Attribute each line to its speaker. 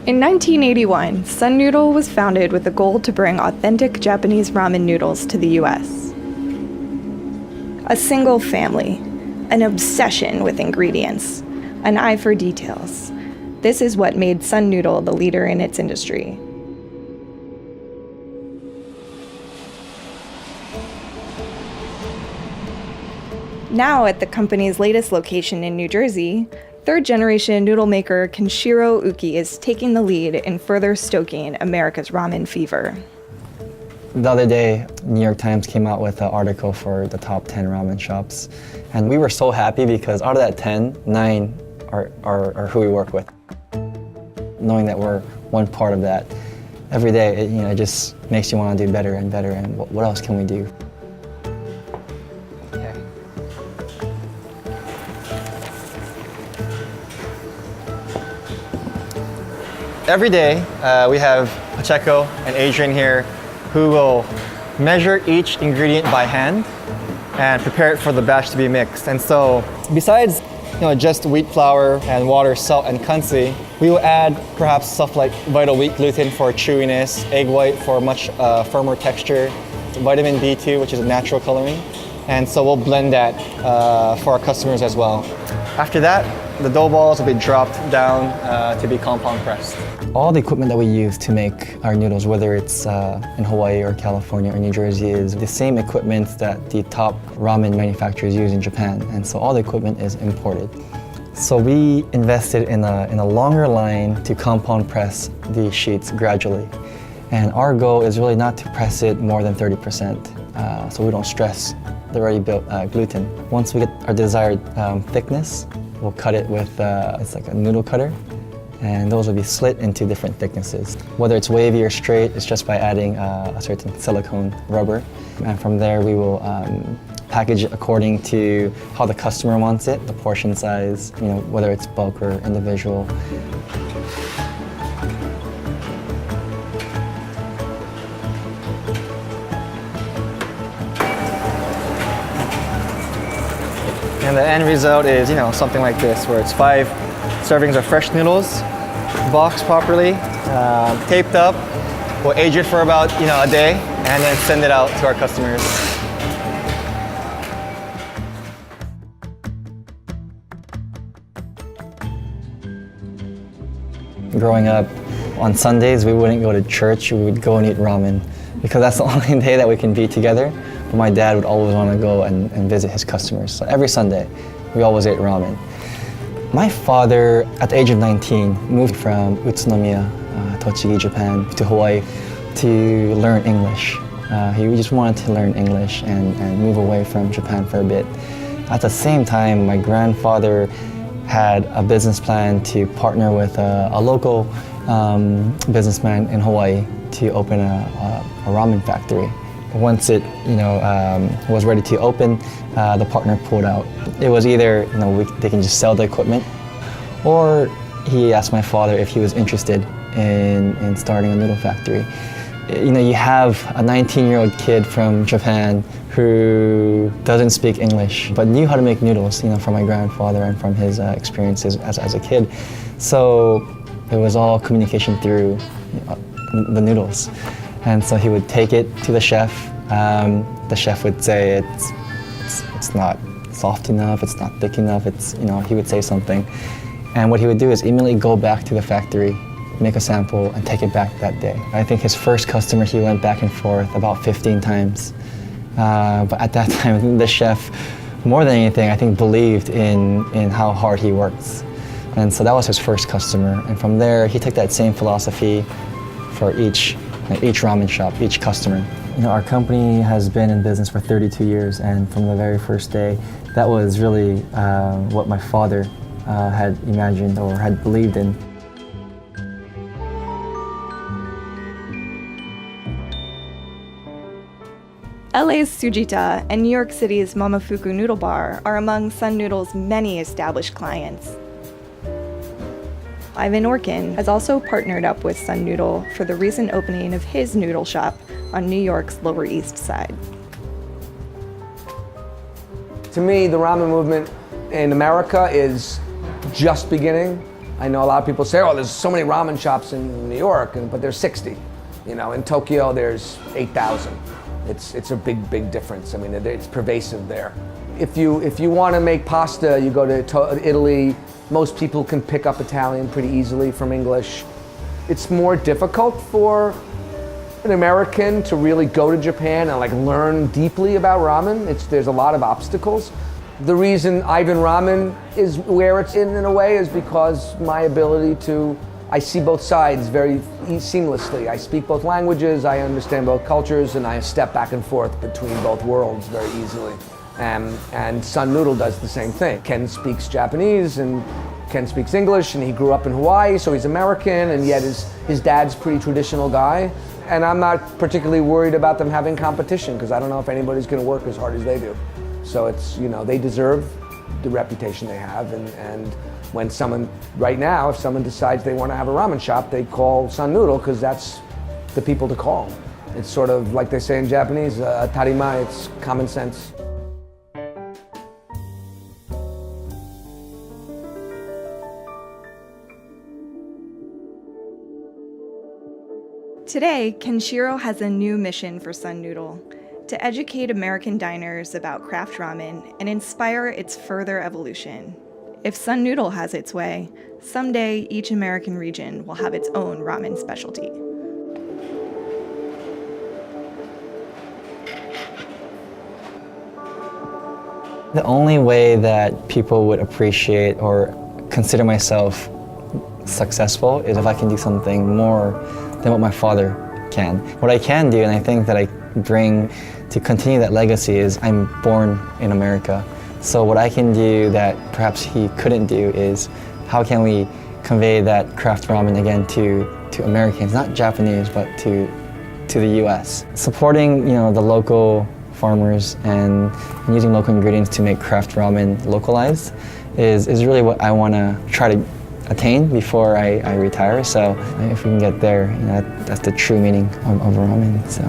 Speaker 1: In 1981, Sun Noodle was founded with the goal to bring authentic Japanese ramen noodles to the US. A single family, an obsession with ingredients, an eye for details. This is what made Sun Noodle the leader in its industry. Now at the company's latest location in New Jersey, third-generation noodle-maker Kenshiro Uki is taking the lead in further stoking America's ramen fever.
Speaker 2: The other day, New York Times came out with an article for the top 10 ramen shops. And we were so happy because out of that 10, 9 are who we work with. Knowing that we're one part of that, every day, it just makes you want to do better and better, and what else can we do? Every day, we have Pacheco and Adrian here who will measure each ingredient by hand and prepare it for the batch to be mixed. And so, besides just wheat flour and water, salt, and kansi, we will add perhaps stuff like vital wheat gluten for chewiness, egg white for much firmer texture, vitamin B2, which is a natural coloring. And so we'll blend that for our customers as well. After that, the dough balls will be dropped down to be compound pressed. All the equipment that we use to make our noodles, whether it's in Hawaii or California or New Jersey, is the same equipment that the top ramen manufacturers use in Japan. And so all the equipment is imported. So we invested in a longer line to compound press the sheets gradually. And our goal is really not to press it more than 30%, so we don't stress the already built gluten. Once we get our desired thickness, we'll cut it with, it's like a noodle cutter, and those will be split into different thicknesses. Whether it's wavy or straight, it's just by adding a certain silicone rubber. And from there, we will package it according to how the customer wants it, the portion size, whether it's bulk or individual. And the end result is, something like this, where it's 5 servings of fresh noodles, boxed properly, taped up. We'll age it for about, a day, and then send it out to our customers. Growing up, on Sundays, we wouldn't go to church, we would go and eat ramen, because that's the only day that we can be together. But my dad would always want to go and visit his customers. So every Sunday, we always ate ramen. My father, at the age of 19, moved from Utsunomiya, Tochigi, Japan, to Hawaii to learn English. He just wanted to learn English and move away from Japan for a bit. At the same time, my grandfather had a business plan to partner with a local businessman in Hawaii to open a ramen factory. Once it was ready to open, the partner pulled out. It was either they can just sell the equipment, or he asked my father if he was interested in starting a noodle factory. You have a 19-year-old kid from Japan who doesn't speak English, but knew how to make noodles, from my grandfather and from his experiences as a kid. So it was all communication through the noodles. And so he would take it to the chef. The chef would say it's not soft enough, it's not thick enough, he would say something. And what he would do is immediately go back to the factory, make a sample, and take it back that day. I think his first customer, he went back and forth about 15 times. But at that time, the chef, more than anything, I think believed in how hard he works. And so that was his first customer. And from there, he took that same philosophy for each ramen shop, each customer. Our company has been in business for 32 years, and from the very first day, that was really what my father had imagined or had believed in.
Speaker 1: LA's Tsujita and New York City's Momofuku Noodle Bar are among Sun Noodle's many established clients. Ivan Orkin has also partnered up with Sun Noodle for the recent opening of his noodle shop on New York's Lower East Side.
Speaker 3: To me, the ramen movement in America is just beginning. I know a lot of people say, oh, there's so many ramen shops in New York, but there's 60. In Tokyo, there's 8,000. It's a big difference. I mean, it's pervasive there. If you want to make pasta, you go to Italy. Most people can pick up Italian pretty easily from English. It's more difficult for an American to really go to Japan and learn deeply about ramen. There's a lot of obstacles. The reason Ivan Ramen is where it's in a way is because my ability I see both sides very seamlessly. I speak both languages, I understand both cultures, and I step back and forth between both worlds very easily. And Sun Noodle does the same thing. Ken speaks Japanese and Ken speaks English, and he grew up in Hawaii, so he's American, and yet his dad's a pretty traditional guy. And I'm not particularly worried about them having competition, because I don't know if anybody's going to work as hard as they do. So they deserve the reputation they have, and when right now, if someone decides they want to have a ramen shop, they call Sun Noodle, because that's the people to call. It's sort of like they say in Japanese, tarimai, it's common sense.
Speaker 1: Today, Kenshiro has a new mission for Sun Noodle: to educate American diners about craft ramen and inspire its further evolution. If Sun Noodle has its way, someday each American region will have its own ramen specialty.
Speaker 2: The only way that people would appreciate or consider myself successful is if I can do something more than what my father can. What I can do, and I think that I bring to continue that legacy, is I'm born in America. So what I can do that perhaps he couldn't do is how can we convey that craft ramen again to Americans, not Japanese, but to the US. Supporting the local farmers and using local ingredients to make craft ramen localized is really what I want to try to attain before I retire. So if we can get there, that's the true meaning of ramen. So.